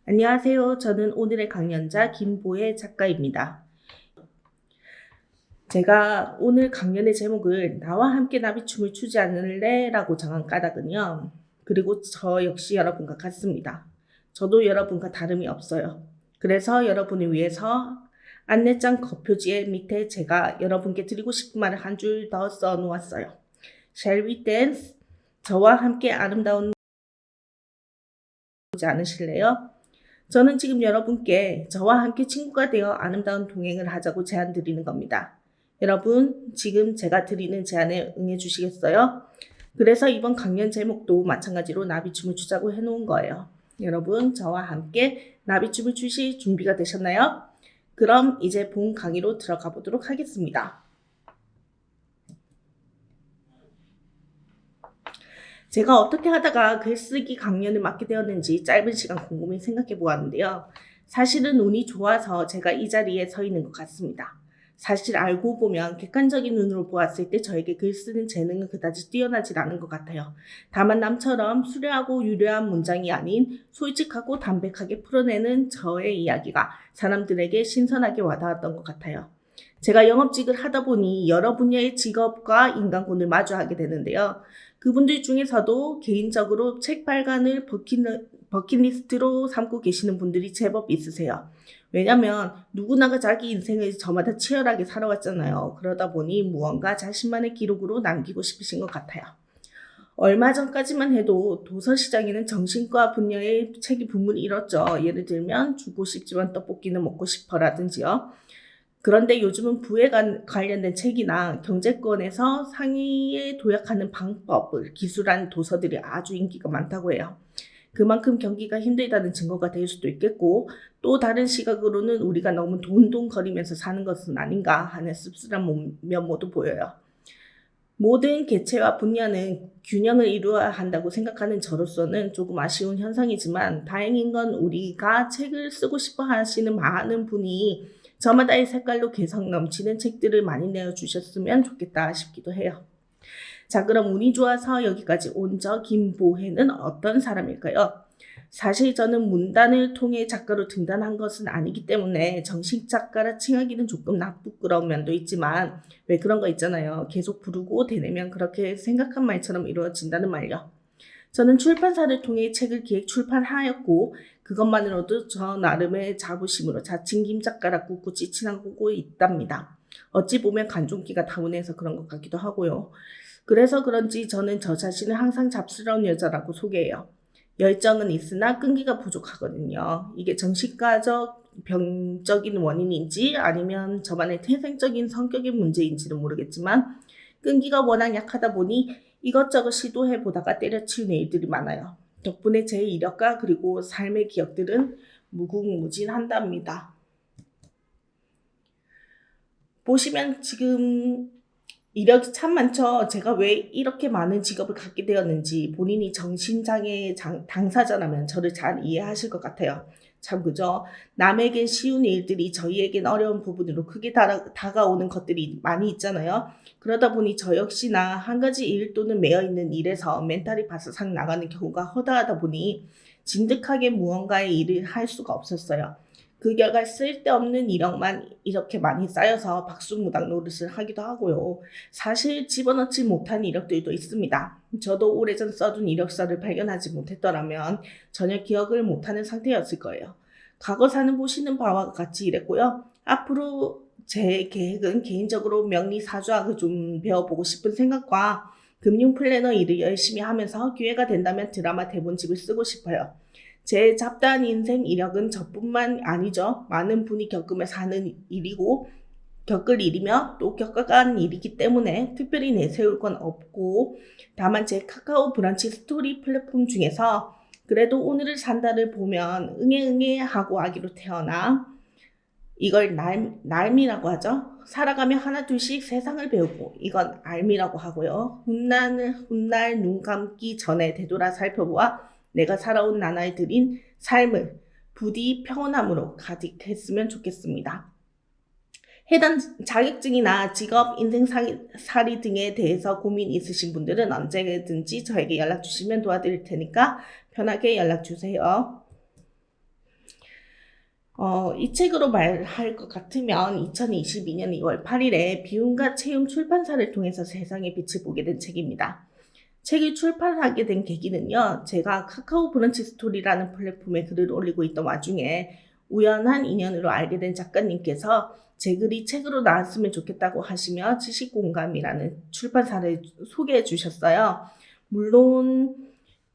안녕하세요. 저는 오늘의 강연자 김보혜 작가입니다. 제가 오늘 강연의 제목을 나와 함께 나비춤을 추지 않을래? 라고 정한 까닭은요. 그리고 저 역시 여러분과 같습니다. 저도 여러분과 다름이 없어요. 그래서 여러분을 위해서 안내장 겉표지에 밑에 제가 여러분께 드리고 싶은 말을 한 줄 더 써놓았어요. Shall we dance? 저와 함께 아름다운 보지 않으실래요? 저는 지금 여러분께 저와 함께 친구가 되어 아름다운 동행을 하자고 제안 드리는 겁니다. 여러분, 지금 제가 드리는 제안에 응해 주시겠어요? 그래서 이번 강연 제목도 마찬가지로 나비춤을 추자고 해놓은 거예요. 여러분, 저와 함께 나비춤을 추실 준비가 되셨나요? 그럼 이제 본 강의로 들어가 보도록 하겠습니다. 제가 어떻게 하다가 글쓰기 강연을 맡게 되었는지 짧은 시간 곰곰이 생각해 보았는데요. 사실은 운이 좋아서 제가 이 자리에 서 있는 것 같습니다. 사실 알고 보면 객관적인 눈으로 보았을 때 저에게 글 쓰는 재능은 그다지 뛰어나질 않은 것 같아요. 다만 남처럼 수려하고 유려한 문장이 아닌 솔직하고 담백하게 풀어내는 저의 이야기가 사람들에게 신선하게 와닿았던 것 같아요. 제가 영업직을 하다 보니 여러 분야의 직업과 인간군을 마주하게 되는데요. 그분들 중에서도 개인적으로 책 발간을 버킷리스트로 삼고 계시는 분들이 제법 있으세요. 왜냐면 누구나가 자기 인생을 저마다 치열하게 살아왔잖아요. 그러다 보니 무언가 자신만의 기록으로 남기고 싶으신 것 같아요. 얼마 전까지만 해도 도서시장에는 정신과 분야의 책이 붐을 일었죠. 예를 들면 주고 싶지만 떡볶이는 먹고 싶어라든지요. 그런데 요즘은 부에 관련된 책이나 경제권에서 상위에 도약하는 방법을 기술한 도서들이 아주 인기가 많다고 해요. 그만큼 경기가 힘들다는 증거가 될 수도 있겠고, 또 다른 시각으로는 우리가 너무 돈돈거리면서 사는 것은 아닌가 하는 씁쓸한 면모도 보여요. 모든 개체와 분야는 균형을 이루어야 한다고 생각하는 저로서는 조금 아쉬운 현상이지만 다행인 건 우리가 책을 쓰고 싶어 하시는 많은 분이 저마다의 색깔로 개성 넘치는 책들을 많이 내어주셨으면 좋겠다 싶기도 해요. 자, 그럼 운이 좋아서 여기까지 온 저 김보혜는 어떤 사람일까요? 사실 저는 문단을 통해 작가로 등단한 것은 아니기 때문에 정식 작가라 칭하기는 조금 부끄러운 면도 있지만 왜 그런 거 있잖아요. 계속 부르고 대내면 그렇게 생각한 말처럼 이루어진다는 말요. 저는 출판사를 통해 책을 기획 출판하였고 그것만으로도 저 나름의 자부심으로 자칭 김작가라 꿋꿋이 지나고 있답니다. 어찌 보면 간종기가 다운해서 그런 것 같기도 하고요. 그래서 그런지 저는 저 자신을 항상 잡스러운 여자라고 소개해요. 열정은 있으나 끈기가 부족하거든요. 이게 정신과적 병적인 원인인지 아니면 저만의 태생적인 성격의 문제인지는 모르겠지만 끈기가 워낙 약하다 보니 이것저것 시도해보다가 때려치우는 일들이 많아요. 덕분에 제 이력과 그리고 삶의 기억들은 무궁무진한답니다. 보시면 지금 이력이 참 많죠. 제가 왜 이렇게 많은 직업을 갖게 되었는지 본인이 정신장애 당사자라면 저를 잘 이해하실 것 같아요. 참 그죠? 남에겐 쉬운 일들이 저희에겐 어려운 부분으로 크게 다가오는 것들이 많이 있잖아요. 그러다 보니 저 역시나 한 가지 일 또는 매여있는 일에서 멘탈이 바사삭 나가는 경우가 허다하다 보니 진득하게 무언가의 일을 할 수가 없었어요. 그 결과 쓸데없는 이력만 이렇게 많이 쌓여서 박수무당 노릇을 하기도 하고요. 사실 집어넣지 못한 이력들도 있습니다. 저도 오래전 써둔 이력서를 발견하지 못했더라면 전혀 기억을 못하는 상태였을 거예요. 과거사는 보시는 바와 같이 이랬고요. 앞으로 제 계획은 개인적으로 명리사주학을 좀 배워보고 싶은 생각과 금융 플래너 일을 열심히 하면서 기회가 된다면 드라마 대본집을 쓰고 싶어요. 제 잡다한 인생 이력은 저뿐만 아니죠. 많은 분이 겪으면서 하는 일이고 겪을 일이며 또 겪어간 일이기 때문에 특별히 내세울 건 없고 다만 제 카카오 브런치 스토리 플랫폼 중에서 그래도 오늘을 산다를 보면 응애 하고 아기로 태어나 이걸 날미라고 하죠. 살아가며 하나둘씩 세상을 배우고 이건 알미라고 하고요. 훗날 눈 감기 전에 되돌아 살펴보아 내가 살아온 나날이 들인 삶을 부디 평온함으로 가득했으면 좋겠습니다. 해당 자격증이나 직업, 인생살이 등에 대해서 고민 있으신 분들은 언제든지 저에게 연락 주시면 도와드릴 테니까 편하게 연락 주세요. 이 책으로 말할 것 같으면 2022년 2월 8일에 비움과 채움 출판사를 통해서 세상의 빛을 보게 된 책입니다. 책을 출판하게 된 계기는요, 제가 카카오 브런치 스토리라는 플랫폼에 글을 올리고 있던 와중에 우연한 인연으로 알게 된 작가님께서 제 글이 책으로 나왔으면 좋겠다고 하시며 지식공감이라는 출판사를 소개해 주셨어요. 물론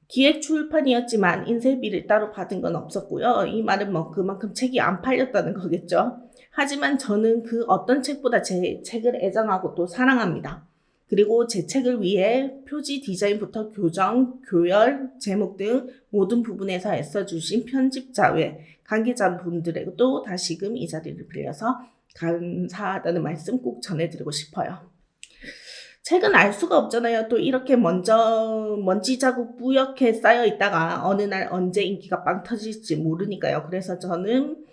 기획 출판이었지만 인쇄비를 따로 받은 건 없었고요. 이 말은 뭐 그만큼 책이 안 팔렸다는 거겠죠. 하지만 저는 그 어떤 책보다 제 책을 애정하고 또 사랑합니다. 그리고 제 책을 위해 표지 디자인부터 교정, 교열, 제목 등 모든 부분에서 애써주신 편집자 외 관계자분들에게도 다시금 이 자리를 빌려서 감사하다는 말씀 꼭 전해드리고 싶어요. 책은 알 수가 없잖아요. 또 이렇게 먼지 자국 뿌옇게 쌓여 있다가 어느 날 언제 인기가 빵 터질지 모르니까요. 그래서 저는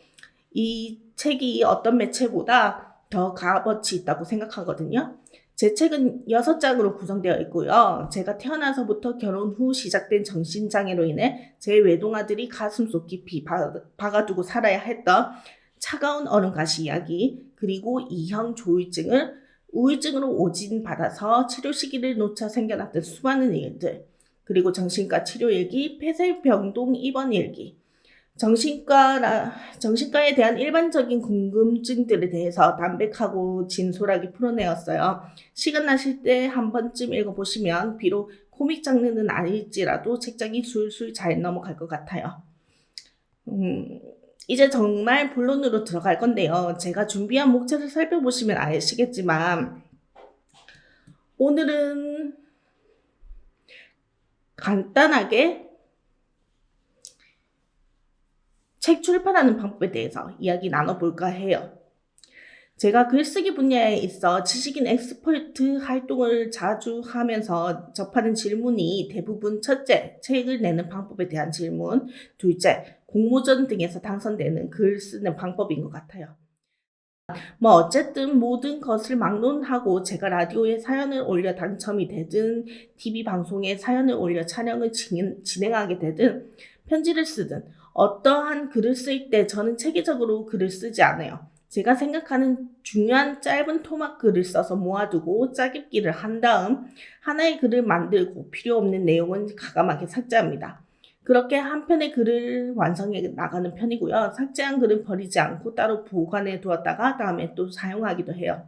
이 책이 어떤 매체보다 더 값어치 있다고 생각하거든요. 제 책은 6장으로 구성되어 있고요. 제가 태어나서부터 결혼 후 시작된 정신장애로 인해 제 외동아들이 가슴속 깊이 박아두고 살아야 했던 차가운 얼음가시 이야기, 그리고 이형 우울증으로 오진받아서 치료 시기를 놓쳐 생겨났던 수많은 일들, 그리고 정신과 치료 일기, 폐쇄병동 입원 일기, 정신과에 대한 일반적인 궁금증들에 대해서 담백하고 진솔하게 풀어내었어요. 시간 나실 때 한 번쯤 읽어보시면 비록 코믹 장르는 아닐지라도 책장이 술술 잘 넘어갈 것 같아요. 이제 정말 본론으로 들어갈 건데요. 제가 준비한 목차를 살펴보시면 아시겠지만 오늘은 간단하게 책 출판하는 방법에 대해서 이야기 나눠볼까 해요. 제가 글쓰기 분야에 있어 지식인 엑스퍼트 활동을 자주 하면서 접하는 질문이 대부분 첫째, 책을 내는 방법에 대한 질문, 둘째, 공모전 등에서 당선되는 글 쓰는 방법인 것 같아요. 어쨌든 모든 것을 막론하고 제가 라디오에 사연을 올려 당첨이 되든 TV 방송에 사연을 올려 촬영을 진행하게 되든 편지를 쓰든 어떠한 글을 쓸 때 저는 체계적으로 글을 쓰지 않아요. 제가 생각하는 중요한 짧은 토막 글을 써서 모아두고 짜깁기를 한 다음 하나의 글을 만들고 필요 없는 내용은 가감하게 삭제합니다. 그렇게 한 편의 글을 완성해 나가는 편이고요. 삭제한 글은 버리지 않고 따로 보관해 두었다가 다음에 또 사용하기도 해요.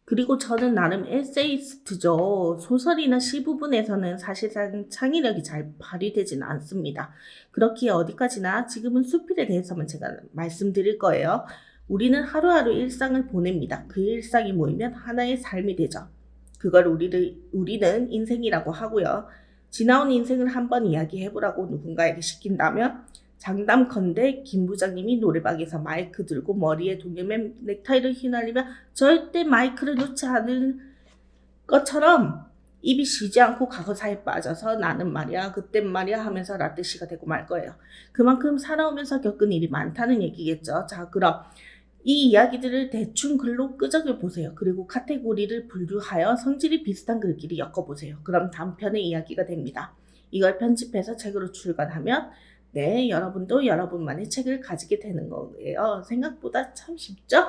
그리고 저는 나름 에세이스트죠. 소설이나 시 부분에서는 사실상 창의력이 잘 발휘되지는 않습니다. 그렇기에 어디까지나 지금은 수필에 대해서만 제가 말씀드릴 거예요. 우리는 하루하루 일상을 보냅니다. 그 일상이 모이면 하나의 삶이 되죠. 그걸 우리는 인생이라고 하고요. 지나온 인생을 한번 이야기해보라고 누군가에게 시킨다면 장담컨대 김 부장님이 노래방에서 마이크 들고 머리에 동여맨 넥타이를 휘날리며 절대 마이크를 놓지 않을 것처럼 입이 쉬지 않고 과거사에 빠져서 나는 말이야 그땐 말이야 하면서 라떼씨가 되고 말 거예요. 그만큼 살아오면서 겪은 일이 많다는 얘기겠죠. 자, 그럼 이 이야기들을 대충 글로 끄적여 보세요. 그리고 카테고리를 분류하여 성질이 비슷한 글끼리 엮어보세요. 그럼 단편의 이야기가 됩니다. 이걸 편집해서 책으로 출간하면 네, 여러분도 여러분만의 책을 가지게 되는 거예요. 생각보다 참 쉽죠?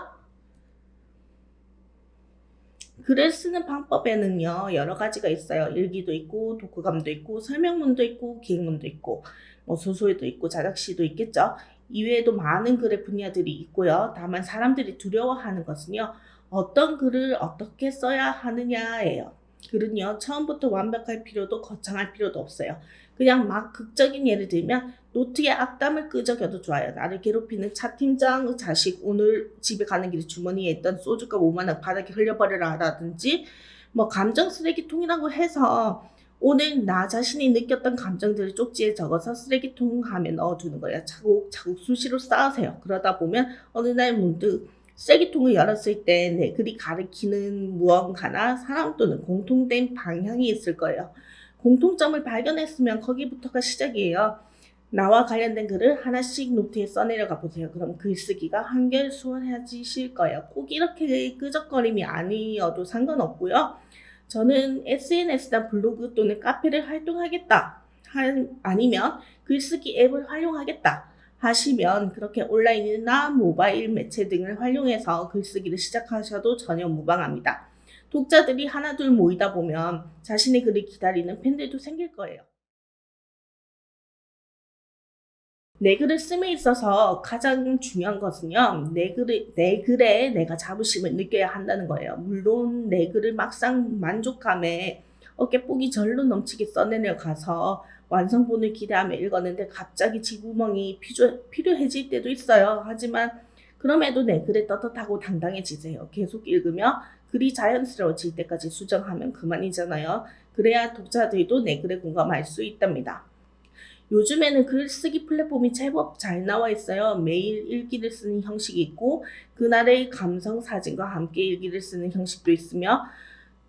글을 쓰는 방법에는요, 여러 가지가 있어요. 일기도 있고, 독후감도 있고, 설명문도 있고, 기획문도 있고, 소설도 있고, 자작시도 있겠죠. 이외에도 많은 글의 분야들이 있고요. 다만 사람들이 두려워하는 것은요, 어떤 글을 어떻게 써야 하느냐예요. 글은요, 처음부터 완벽할 필요도 거창할 필요도 없어요. 그냥 막 극적인 예를 들면 노트에 악담을 끄적여도 좋아요. 나를 괴롭히는 차팀장 자식 오늘 집에 가는 길에 주머니에 있던 소주값 5만 원 바닥에 흘려버려라 라든지 감정 쓰레기통이라고 해서 오늘 나 자신이 느꼈던 감정들을 쪽지에 적어서 쓰레기통함에 넣어두는 거예요. 차곡차곡 수시로 쌓으세요. 그러다 보면 어느 날 문득 쓰레기통을 열었을 때 내 글이 가리키는 무언가나 사람 또는 공통된 방향이 있을 거예요. 공통점을 발견했으면 거기부터가 시작이에요. 나와 관련된 글을 하나씩 노트에 써내려가 보세요. 그럼 글쓰기가 한결 수월해지실 거예요. 꼭 이렇게 끄적거림이 아니어도 상관없고요. 저는 SNS나 블로그 또는 카페를 활동하겠다. 아니면 글쓰기 앱을 활용하겠다. 하시면 그렇게 온라인이나 모바일 매체 등을 활용해서 글쓰기를 시작하셔도 전혀 무방합니다. 독자들이 하나둘 모이다 보면 자신의 글을 기다리는 팬들도 생길 거예요. 내 글을 씀에 있어서 가장 중요한 것은요, 내 글에 내가 자부심을 느껴야 한다는 거예요. 물론 내 글을 막상 만족감에 어깨뽕이 절로 넘치게 써내려 가서 완성본을 기대하며 읽었는데 갑자기 지구멍이 필요해질 때도 있어요. 하지만 그럼에도 내 글에 떳떳하고 당당해지세요. 계속 읽으며 글이 자연스러워질 때까지 수정하면 그만이잖아요. 그래야 독자들도 내 글에 공감할 수 있답니다. 요즘에는 글쓰기 플랫폼이 제법 잘 나와 있어요. 매일 일기를 쓰는 형식이 있고 그날의 감성 사진과 함께 일기를 쓰는 형식도 있으며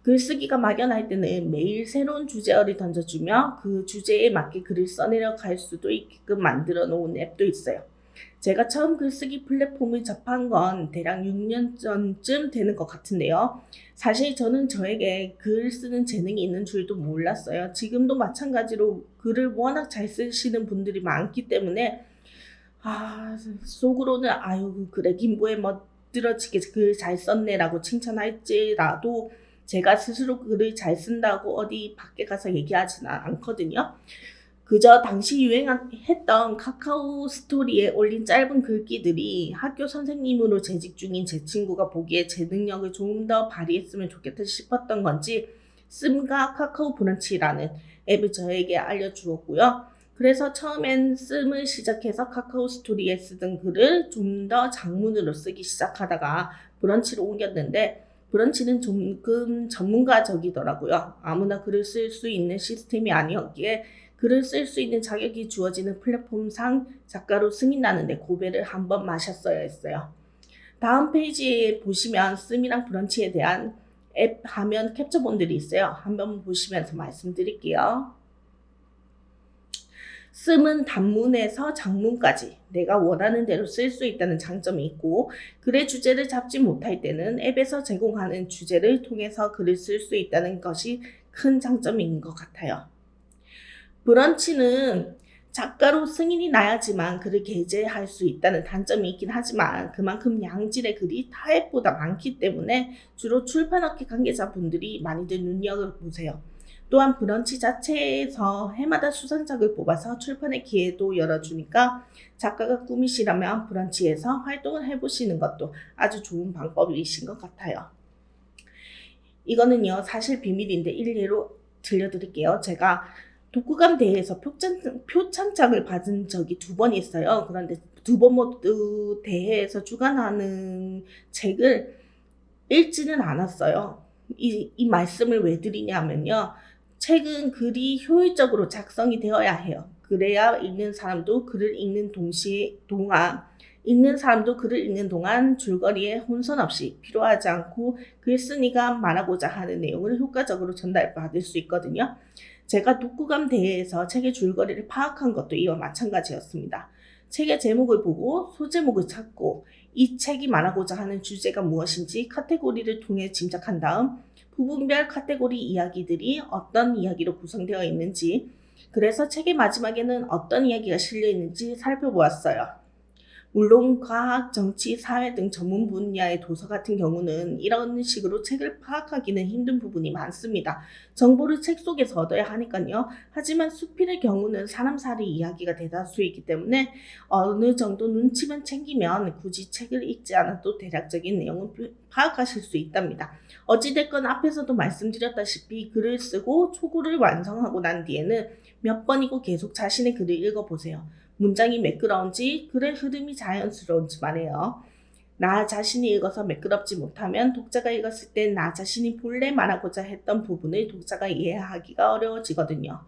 글쓰기가 막연할 때는 매일 새로운 주제어를 던져주며 그 주제에 맞게 글을 써내려 갈 수도 있게끔 만들어 놓은 앱도 있어요. 제가 처음 글쓰기 플랫폼을 접한 건 대략 6년 전쯤 되는 것 같은데요. 사실 저는 저에게 글 쓰는 재능이 있는 줄도 몰랐어요. 지금도 마찬가지로 글을 워낙 잘 쓰시는 분들이 많기 때문에 속으로는 아유 그래 김보에 멋들어지게 글 잘 썼네라고 칭찬할지라도 제가 스스로 글을 잘 쓴다고 어디 밖에 가서 얘기하지는 않거든요. 그저 당시 유행했던 카카오 스토리에 올린 짧은 글귀들이 학교 선생님으로 재직 중인 제 친구가 보기에 제 능력을 조금 더 발휘했으면 좋겠다 싶었던 건지 씀과 카카오 브런치라는 앱을 저에게 알려주었고요. 그래서 처음엔 씀을 시작해서 카카오 스토리에 쓰던 글을 좀 더 장문으로 쓰기 시작하다가 브런치로 옮겼는데 브런치는 조금 전문가적이더라고요. 아무나 글을 쓸 수 있는 시스템이 아니었기에 글을 쓸 수 있는 자격이 주어지는 플랫폼상 작가로 승인나는데 고배를 한번 마셨어야 했어요. 다음 페이지에 보시면 씀이랑 브런치에 대한 앱 화면 캡처본들이 있어요. 한번 보시면서 말씀드릴게요. 씀은 단문에서 장문까지 내가 원하는 대로 쓸 수 있다는 장점이 있고 글의 주제를 잡지 못할 때는 앱에서 제공하는 주제를 통해서 글을 쓸 수 있다는 것이 큰 장점인 것 같아요. 브런치는 작가로 승인이 나야지만 글을 게재할 수 있다는 단점이 있긴 하지만 그만큼 양질의 글이 타 앱보다 많기 때문에 주로 출판업계 관계자분들이 많이들 눈여겨보세요. 또한 브런치 자체에서 해마다 수상작을 뽑아서 출판의 기회도 열어주니까 작가가 꿈이시라면 브런치에서 활동을 해보시는 것도 아주 좋은 방법이신 것 같아요. 이거는요 사실 비밀인데 일례로 들려드릴게요. 제가 독후감 대회에서 표창장을 받은 적이 2번 있어요. 그런데 2번 모두 대회에서 주관하는 책을 읽지는 않았어요. 이 말씀을 왜 드리냐면요. 책은 글이 효율적으로 작성이 되어야 해요. 그래야 읽는 사람도 글을 읽는 동안 줄거리에 혼선 없이 필요하지 않고 글쓴이가 말하고자 하는 내용을 효과적으로 전달받을 수 있거든요. 제가 독후감 대회에서 책의 줄거리를 파악한 것도 이와 마찬가지였습니다. 책의 제목을 보고 소제목을 찾고 이 책이 말하고자 하는 주제가 무엇인지 카테고리를 통해 짐작한 다음 부분별 카테고리 이야기들이 어떤 이야기로 구성되어 있는지 그래서 책의 마지막에는 어떤 이야기가 실려 있는지 살펴보았어요. 물론 과학, 정치, 사회 등 전문 분야의 도서 같은 경우는 이런 식으로 책을 파악하기는 힘든 부분이 많습니다. 정보를 책 속에서 얻어야 하니까요. 하지만 수필의 경우는 사람살이 이야기가 대다수이기 때문에 어느 정도 눈치만 챙기면 굳이 책을 읽지 않아도 대략적인 내용은 파악하실 수 있답니다. 어찌됐건 앞에서도 말씀드렸다시피 글을 쓰고 초고를 완성하고 난 뒤에는 몇 번이고 계속 자신의 글을 읽어보세요. 문장이 매끄러운지 글의 흐름이 자연스러운지 말해요. 나 자신이 읽어서 매끄럽지 못하면 독자가 읽었을 때 나 자신이 본래 말하고자 했던 부분을 독자가 이해하기가 어려워지거든요.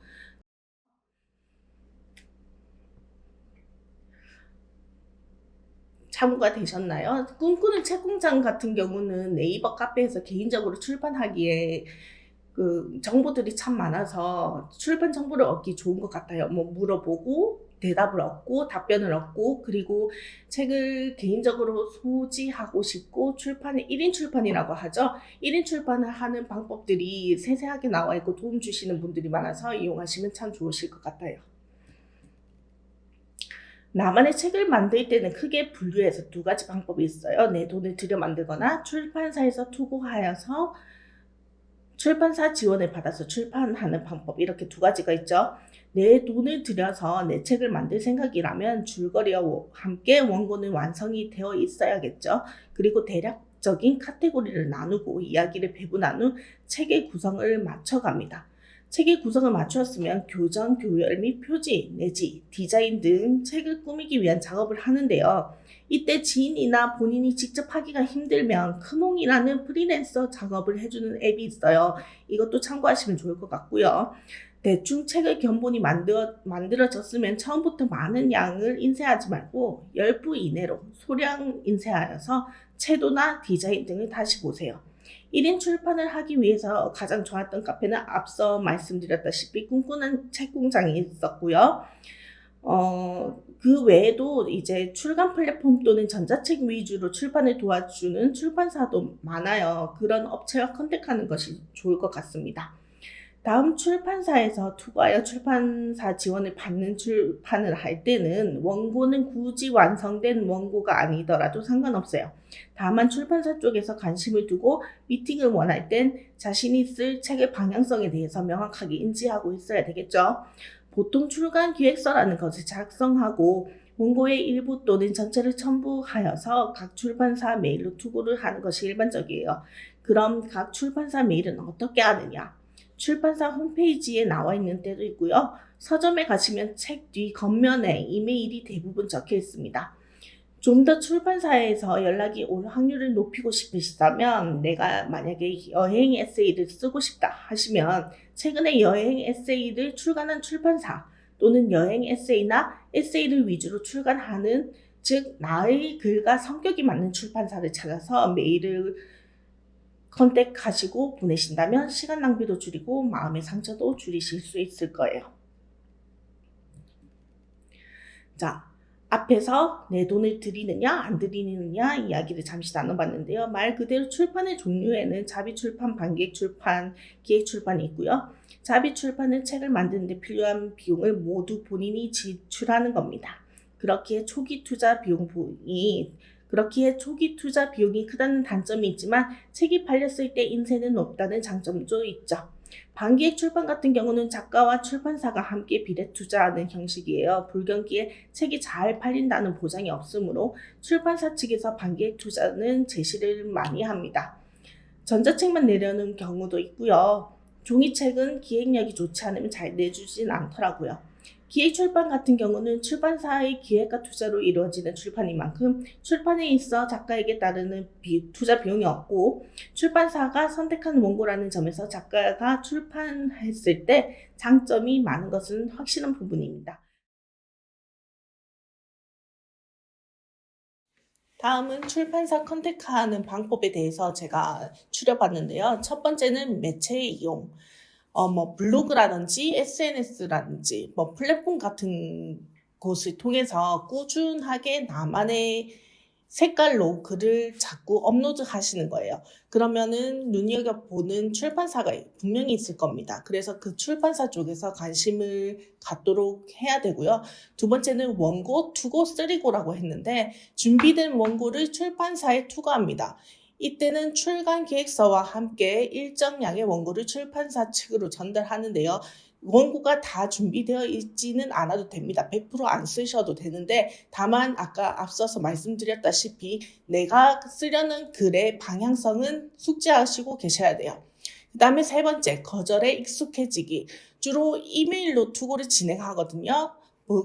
참고가 되셨나요? 꿈꾸는 책공장 같은 경우는 네이버 카페에서 개인적으로 출판하기에 그 정보들이 참 많아서 출판 정보를 얻기 좋은 것 같아요. 뭐 물어보고 대답을 얻고 답변을 얻고, 그리고 책을 개인적으로 소지하고 싶고, 출판을 1인 출판이라고 하죠. 1인 출판을 하는 방법들이 세세하게 나와 있고 도움 주시는 분들이 많아서 이용하시면 참 좋으실 것 같아요. 나만의 책을 만들 때는 크게 분류해서 두 가지 방법이 있어요. 내 돈을 들여 만들거나 출판사에서 투고하여서 출판사 지원을 받아서 출판하는 방법, 이렇게 두 가지가 있죠. 내 돈을 들여서 내 책을 만들 생각이라면 줄거리와 함께 원고는 완성이 되어 있어야겠죠. 그리고 대략적인 카테고리를 나누고 이야기를 배분한 후 책의 구성을 맞춰갑니다. 책의 구성을 맞추었으면 교정, 교열 및 표지, 내지 디자인 등 책을 꾸미기 위한 작업을 하는데요. 이때 지인이나 본인이 직접 하기가 힘들면 크몽이라는 프리랜서 작업을 해주는 앱이 있어요. 이것도 참고하시면 좋을 것 같고요. 대충 책의 견본이 만들어졌으면 처음부터 많은 양을 인쇄하지 말고 10부 이내로 소량 인쇄하여서 채도나 디자인 등을 다시 보세요. 1인 출판을 하기 위해서 가장 좋았던 카페는 앞서 말씀드렸다시피 꿈꾸는 책공장이 있었고요. 그 외에도 이제 출간 플랫폼 또는 전자책 위주로 출판을 도와주는 출판사도 많아요. 그런 업체와 컨택하는 것이 좋을 것 같습니다. 다음, 출판사에서 투고하여 출판사 지원을 받는 출판을 할 때는 원고는 굳이 완성된 원고가 아니더라도 상관없어요. 다만 출판사 쪽에서 관심을 두고 미팅을 원할 땐 자신이 쓸 책의 방향성에 대해서 명확하게 인지하고 있어야 되겠죠. 보통 출간 기획서라는 것을 작성하고 원고의 일부 또는 전체를 첨부하여서 각 출판사 메일로 투고를 하는 것이 일반적이에요. 그럼 각 출판사 메일은 어떻게 하느냐? 출판사 홈페이지에 나와 있는 때도 있고요. 서점에 가시면 책 뒤 겉면에 이메일이 대부분 적혀 있습니다. 좀 더 출판사에서 연락이 올 확률을 높이고 싶으시다면, 내가 만약에 여행 에세이를 쓰고 싶다 하시면 최근에 여행 에세이를 출간한 출판사 또는 여행 에세이나 에세이를 위주로 출간하는, 즉 나의 글과 성격이 맞는 출판사를 찾아서 메일을 컨택하시고 보내신다면 시간 낭비도 줄이고 마음의 상처도 줄이실 수 있을 거예요. 자, 앞에서 내 돈을 들이느냐 안 들이느냐 이야기를 잠시 나눠봤는데요. 말 그대로 출판의 종류에는 자비 출판, 반기획 출판, 기획 출판이 있고요. 자비 출판은 책을 만드는 데 필요한 비용을 모두 본인이 지출하는 겁니다. 그렇기에 초기 투자 비용이 크다는 단점이 있지만 책이 팔렸을 때 인세는 높다는 장점도 있죠. 반기획 출판 같은 경우는 작가와 출판사가 함께 비례 투자하는 형식이에요. 불경기에 책이 잘 팔린다는 보장이 없으므로 출판사 측에서 반기획 투자는 제시를 많이 합니다. 전자책만 내려는 경우도 있고요. 종이책은 기획력이 좋지 않으면 잘 내주진 않더라고요. 기획 출판 같은 경우는 출판사의 기획과 투자로 이루어지는 출판인 만큼 출판에 있어 작가에게 따르는 투자 비용이 없고, 출판사가 선택한 원고라는 점에서 작가가 출판했을 때 장점이 많은 것은 확실한 부분입니다. 다음은 출판사 컨택하는 방법에 대해서 제가 추려봤는데요. 첫 번째는 매체의 이용. 블로그라든지 SNS라든지 플랫폼 같은 곳을 통해서 꾸준하게 나만의 색깔로 글을 자꾸 업로드 하시는 거예요. 그러면은 눈여겨보는 출판사가 분명히 있을 겁니다. 그래서 그 출판사 쪽에서 관심을 갖도록 해야 되고요. 두 번째는 원고, 투고, 쓰리고라고 했는데, 준비된 원고를 출판사에 투고합니다. 이때는 출간 기획서와 함께 일정량의 원고를 출판사 측으로 전달하는데요. 원고가 다 준비되어 있지는 않아도 됩니다. 100% 안 쓰셔도 되는데, 다만 아까 앞서서 말씀드렸다시피 내가 쓰려는 글의 방향성은 숙지하시고 계셔야 돼요. 그 다음에 세 번째, 거절에 익숙해지기. 주로 이메일로 투고를 진행하거든요.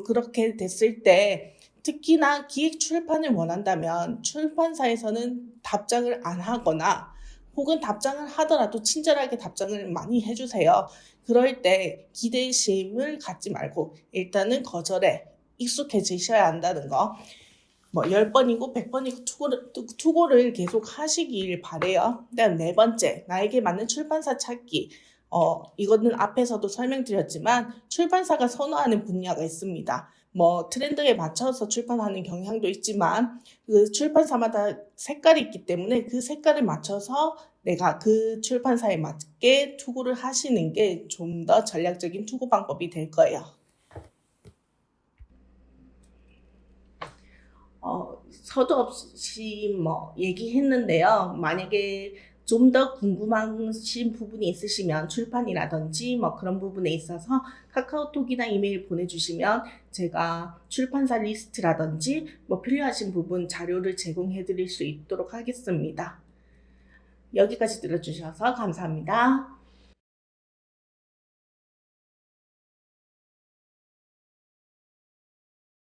그렇게 됐을 때 특히나 기획 출판을 원한다면 출판사에서는 답장을 안 하거나, 혹은 답장을 하더라도 친절하게 답장을 많이 해주세요. 그럴 때 기대심을 갖지 말고 일단은 거절에 익숙해지셔야 한다는 거. 10번이고 100번이고 투고를 계속 하시길 바래요. 그다음 네 번째, 나에게 맞는 출판사 찾기. 이거는 앞에서도 설명드렸지만 출판사가 선호하는 분야가 있습니다. 트렌드에 맞춰서 출판하는 경향도 있지만 그 출판사마다 색깔이 있기 때문에 그 색깔을 맞춰서 내가 그 출판사에 맞게 투고를 하시는 게 좀 더 전략적인 투고 방법이 될 거예요. 서두 없이 얘기했는데요. 만약에 좀 더 궁금하신 부분이 있으시면 출판이라든지 그런 부분에 있어서 카카오톡이나 이메일 보내주시면 제가 출판사 리스트라든지 필요하신 부분 자료를 제공해 드릴 수 있도록 하겠습니다. 여기까지 들어주셔서 감사합니다.